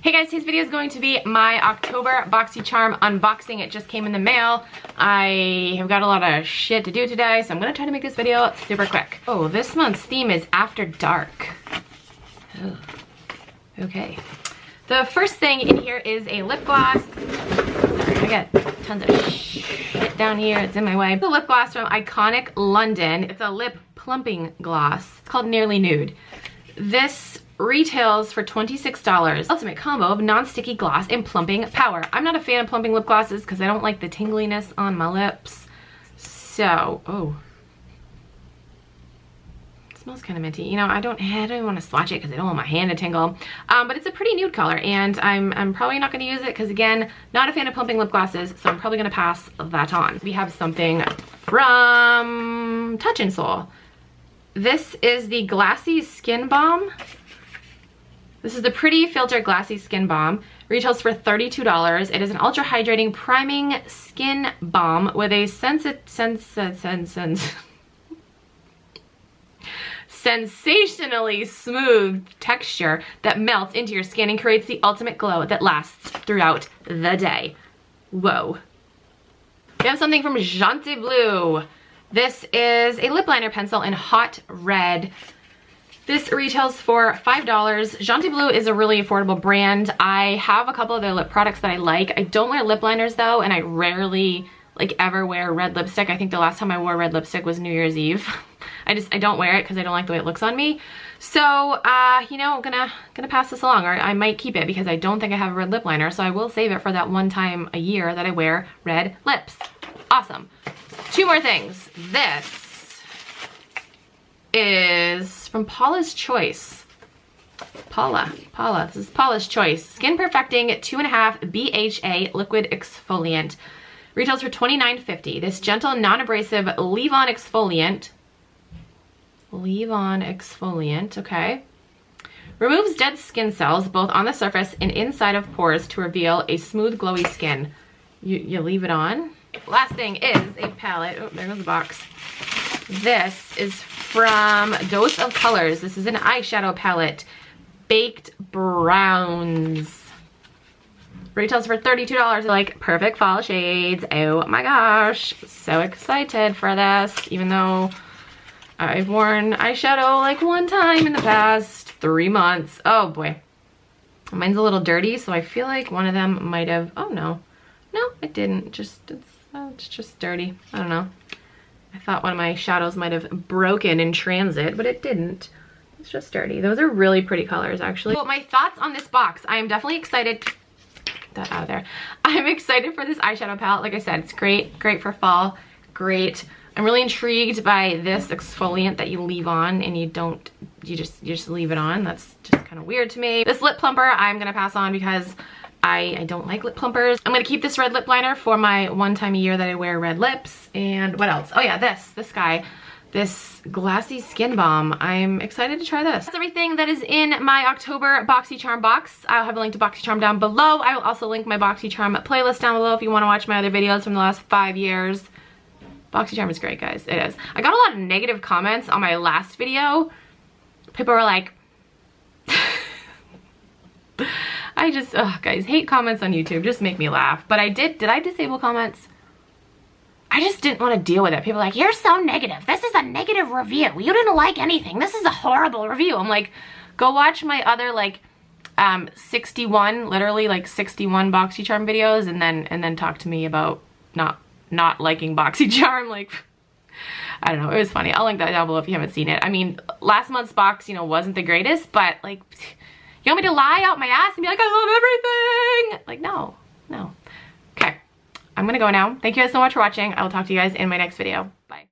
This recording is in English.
Hey guys, today's video is going to be my October Boxycharm unboxing. It just came in the mail. I have got a lot of shit to do today, so I'm gonna try to make this video super quick. Oh, this month's theme is After Dark. Oh, okay. The first thing in here is a lip gloss. Sorry, I got tons of shit down here. It's in my way. The lip gloss from Iconic London. It's a lip plumping gloss. It's called Nearly Nude. This retails for $26. Ultimate combo of non-sticky gloss and plumping power. I'm not a fan of plumping lip glosses because I don't like the tingliness on my lips. So, oh. It smells kind of minty. You know, I don't even want to swatch it because I don't want my hand to tingle. But it's a pretty nude color and I'm probably not going to use it because, again, not a fan of plumping lip glosses, so I'm probably going to pass that on. We have something from Touch in Soul. This is the Glassy Skin Balm. This is the Pretty Filter Glassy Skin Balm. Retails for $32. It is an ultra hydrating priming skin balm with a sensationally smooth texture that melts into your skin and creates the ultimate glow that lasts throughout the day. Whoa. We have something from Gentil Bleu. This is a lip liner pencil in hot red. This retails for $5. Gentil Bleu is a really affordable brand. I have a couple of their lip products that I like. I don't wear lip liners though, and I rarely ever wear red lipstick. I think the last time I wore red lipstick was New Year's Eve. I don't wear it because I don't like the way it looks on me. So, you know, I'm gonna pass this along, or I might keep it because I don't think I have a red lip liner, so I will save it for that one time a year that I wear red lips. Awesome. Two more things. This is from Paulas Choice. Paula, this is Paulas Choice. Skin Perfecting 2.5 BHA Liquid Exfoliant. Retails for $29.50. This gentle, non-abrasive leave-on exfoliant. Leave-on exfoliant, okay. Removes dead skin cells both on the surface and inside of pores to reveal a smooth, glowy skin. You leave it on. Last thing is a palette. Oh, there goes the box. This is from Dose of Colors. This is an eyeshadow palette. Baked Browns. Retails for $32. Like perfect fall shades. Oh my gosh. So excited for this. Even though I've worn eyeshadow like one time in the past 3 months. Oh boy. Mine's a little dirty, so I feel like one of them might have, oh no. No, it didn't. It's just dirty. I don't know. I thought one of my shadows might have broken in transit, but it didn't. It's just dirty. Those are really pretty colors, actually. Well, my thoughts on this box. I am definitely excited. Get that out of there. I'm excited for this eyeshadow palette. Like I said, it's great. Great for fall. Great. I'm really intrigued by this exfoliant that you leave on and you just leave it on. That's just kind of weird to me. This lip plumper, I'm gonna pass on because I don't like lip plumpers. I'm gonna keep this red lip liner for my one time a year that I wear red lips. And what else? Oh yeah, this guy. This Glassy Skin Balm. I'm excited to try this. That's everything that is in my October Boxycharm box. I'll have a link to Boxycharm down below. I will also link my Boxycharm playlist down below if you want to watch my other videos from the last 5 years. Boxycharm is great, guys. It is. I got a lot of negative comments on my last video. People were like, guys, hate comments on YouTube. Just make me laugh. But did I disable comments? I just didn't want to deal with it. People are like, you're so negative. This is a negative review. You didn't like anything. This is a horrible review. I'm like, go watch my other 61, literally 61 Boxycharm videos and then talk to me about not liking Boxycharm. Like, I don't know. It was funny. I'll link that down below if you haven't seen it. I mean, last month's box, wasn't the greatest, but like, you want me to lie out my ass and be like, I love everything? Like, no. Okay. I'm gonna go now. Thank you guys so much for watching. I will talk to you guys in my next video. Bye.